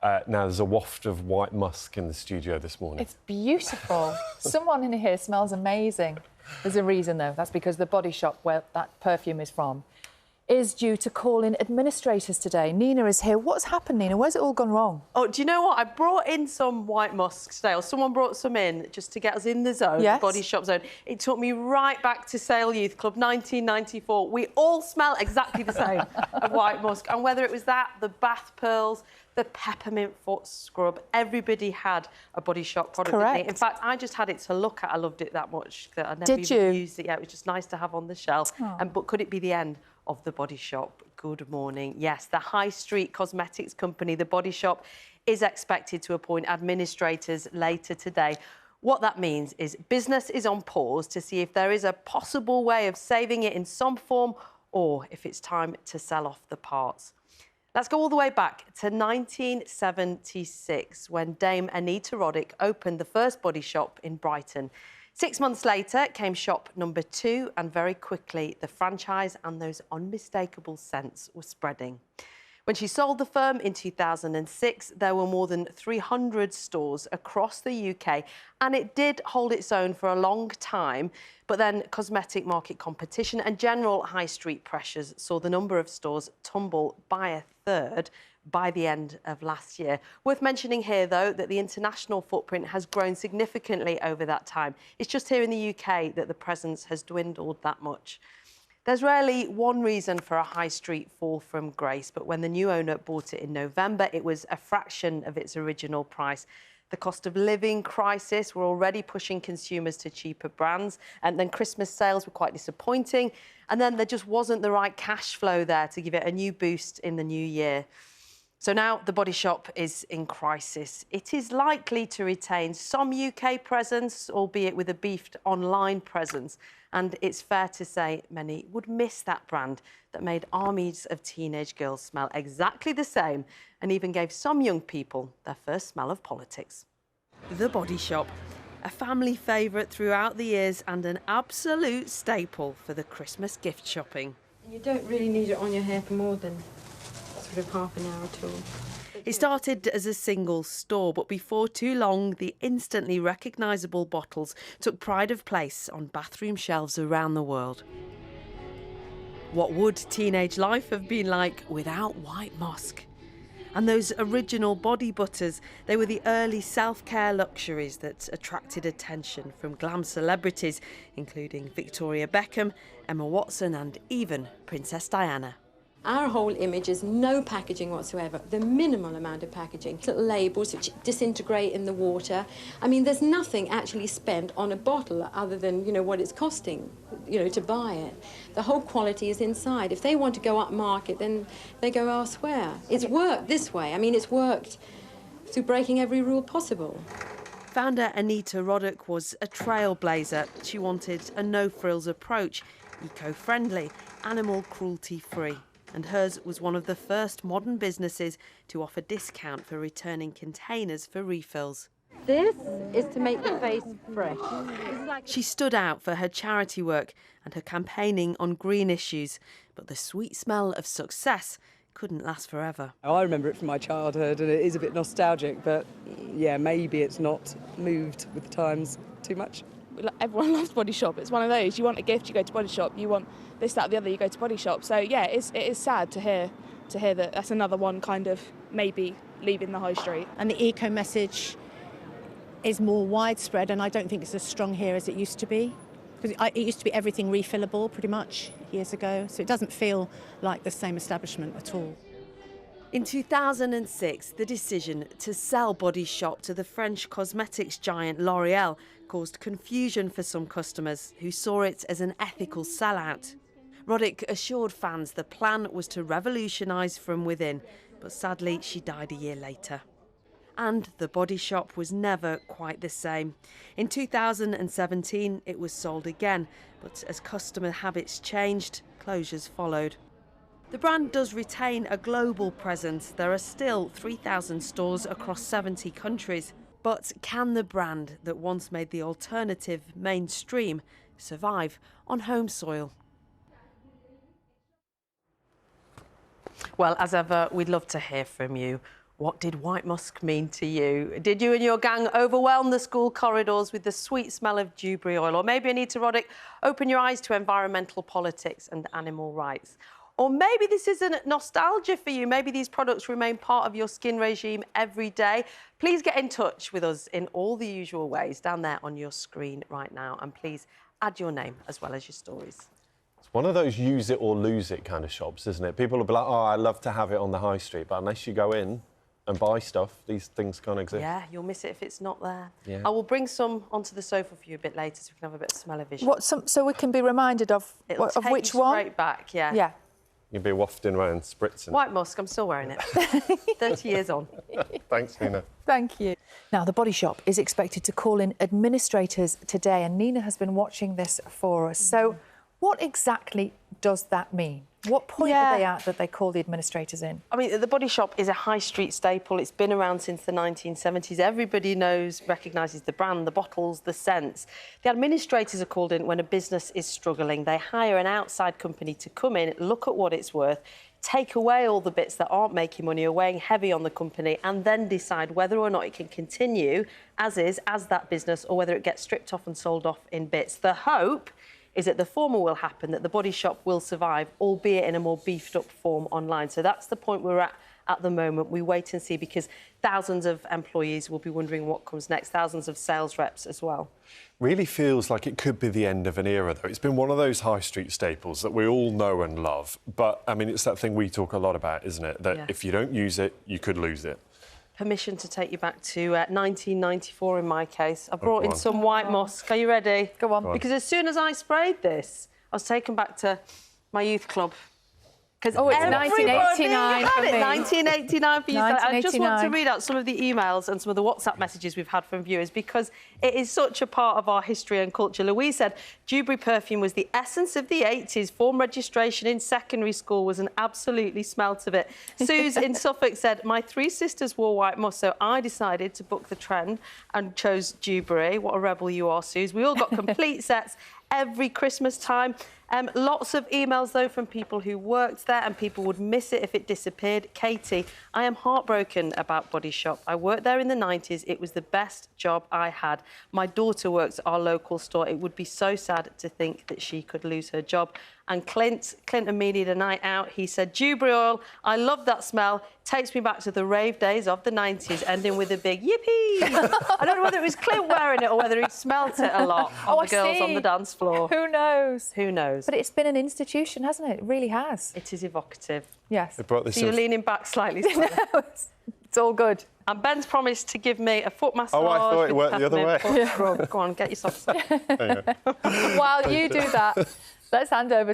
Now, there's a waft of white musk in the studio this morning. It's beautiful. Someone in here smells amazing. There's a reason, though. That's because the body shop where that perfume is from is due to call in administrators today. Nina is here. What's happened, Nina? Where's it all gone wrong? Oh, do you know what? I brought in some white musk today, or someone brought some in just to get us in the zone, yes. the body shop zone. It took me right back to Sale Youth Club, 1994. We all smell exactly the same of white musk. And whether it was that, the bath pearls, the peppermint foot scrub, everybody had a Body Shop product. Correct. In fact, I just had it to look at. I loved it that much that I never even used it yet. It was just nice to have on the shelf. Oh. But could it be the end of the Body Shop? Good morning. Yes, the high street cosmetics company, the Body Shop, is expected to appoint administrators later today. What that means is business is on pause to see if there is a possible way of saving it in some form or if it's time to sell off the parts. Let's go all the way back to 1976 when Dame Anita Roddick opened the first Body Shop in Brighton. 6 months later came shop number 2, and very quickly the franchise and those unmistakable scents were spreading. When she sold the firm in 2006, there were more than 300 stores across the UK, and it did hold its own for a long time. But then cosmetic market competition and general high street pressures saw the number of stores tumble by a third by the end of last year. Worth mentioning here, though, that the international footprint has grown significantly over that time. It's just here in the UK that the presence has dwindled that much. There's rarely one reason for a high street fall from grace, but when the new owner bought it in November, it was a fraction of its original price. The cost of living crisis were already pushing consumers to cheaper brands, and then Christmas sales were quite disappointing, and then there just wasn't the right cash flow there to give it a new boost in the new year. So now the Body Shop is in crisis. It is likely to retain some UK presence, albeit with a beefed online presence. And it's fair to say many would miss that brand that made armies of teenage girls smell exactly the same and even gave some young people their first smell of politics. The Body Shop, a family favourite throughout the years and an absolute staple for the Christmas gift shopping. You don't really need it on your hair for more than sort of half an hour at all. It started as a single store, but before too long, the instantly recognisable bottles took pride of place on bathroom shelves around the world. What would teenage life have been like without white musk? And those original body butters, they were the early self-care luxuries that attracted attention from glam celebrities, including Victoria Beckham, Emma Watson and even Princess Diana. Our whole image is no packaging whatsoever, the minimal amount of packaging. Little labels which disintegrate in the water. I mean, there's nothing actually spent on a bottle other than, you know, what it's costing, you know, to buy it. The whole quality is inside. If they want to go up market, then they go elsewhere. It's worked this way. I mean, it's worked through breaking every rule possible. Founder Anita Roddick was a trailblazer. She wanted a no-frills approach, eco-friendly, animal cruelty-free. And hers was one of the first modern businesses to offer discount for returning containers for refills. This is to make the face fresh. She stood out for her charity work and her campaigning on green issues, but the sweet smell of success couldn't last forever. I remember it from my childhood and it is a bit nostalgic, but yeah, maybe it's not moved with the times too much. Everyone loves Body Shop. It's one of those. You want a gift, you go to Body Shop. You want this, that, the other, you go to Body Shop. So yeah, it is sad to hear that that's another one kind of maybe leaving the high street. And the eco message is more widespread, and I don't think it's as strong here as it used to be. Because it used to be everything refillable pretty much years ago, so it doesn't feel like the same establishment at all. In 2006, the decision to sell Body Shop to the French cosmetics giant L'Oréal caused confusion for some customers who saw it as an ethical sellout. Roddick assured fans the plan was to revolutionise from within, but sadly she died a year later. And the Body Shop was never quite the same. In 2017, it was sold again, but as customer habits changed, closures followed. The brand does retain a global presence. There are still 3,000 stores across 70 countries. But can the brand that once made the alternative mainstream survive on home soil? Well, as ever, we'd love to hear from you. What did white musk mean to you? Did you and your gang overwhelm the school corridors with the sweet smell of dewberry oil? Or maybe, Anita Roddick, open your eyes to environmental politics and animal rights? Or maybe this isn't nostalgia for you. Maybe these products remain part of your skin regime every day. Please get in touch with us in all the usual ways down there on your screen right now. And please add your name as well as your stories. It's one of those use it or lose it kind of shops, isn't it? People will be like, oh, I love to have it on the high street, but unless you go in and buy stuff, these things can't exist. Yeah, you'll miss it if it's not there. Yeah. I will bring some onto the sofa for you a bit later so we can have a bit of smell-o-vision. So we can be reminded of which one? Straight back, yeah. Yeah. You'll be wafting around, spritzing. White musk, I'm still wearing it. 30 years on. Thanks, Nina. Thank you. Now, the Body Shop is expected to call in administrators today, and Nina has been watching this for us. So what exactly does that mean? What point are they at that they call the administrators in? I mean, the Body Shop is a high street staple. It's been around since the 1970s. Everybody recognises the brand, the bottles, the scents. The administrators are called in when a business is struggling. They hire an outside company to come in, look at what it's worth, take away all the bits that aren't making money or weighing heavy on the company, and then decide whether or not it can continue as that business, or whether it gets stripped off and sold off in bits. The hope is that the former will happen, that the Body Shop will survive, albeit in a more beefed-up form online. So that's the point we're at the moment. We wait and see, because thousands of employees will be wondering what comes next, thousands of sales reps as well. Really feels like it could be the end of an era, though. It's been one of those high street staples that we all know and love. But, I mean, it's that thing we talk a lot about, isn't it? That if you don't use it, you could lose it. Permission to take you back to 1994 in my case. I brought in some white musk. Are you ready? Go on. Because as soon as I sprayed this, I was taken back to my youth club. It's 1989 for me. 1989 for you. I just want to 1989. read out some of the emails and some of the WhatsApp messages we've had from viewers, because it is such a part of our history and culture. Louise said, dewberry perfume was the essence of the 80s. Form registration in secondary school was an absolutely smelt of it. Suze in Suffolk said, my three sisters wore white musk, so I decided to book the trend and chose dewberry. What a rebel you are, Suze. We all got complete sets every Christmas time. Lots of emails, though, from people who worked there, and people would miss it if it disappeared. Katie, I am heartbroken about Body Shop. I worked there in the 90s. It was the best job I had. My daughter works at our local store. It would be so sad to think that she could lose her job. And Clint and me need a night out. He said, dewberry oil, I love that smell. Takes me back to the rave days of the 90s, ending with a big yippee. I don't know whether it was Clint wearing it or whether he smelt it a lot on the girls on the dance floor. Who knows? Who knows? But it's been an institution, hasn't it? It really has. It is evocative. Yes. They brought this So you're leaning back slightly. No, it's all good. And Ben's promised to give me a foot massage. Oh, I thought it worked the other way. Foot scrub. Go on, get yourself set. While you do that, let's hand over to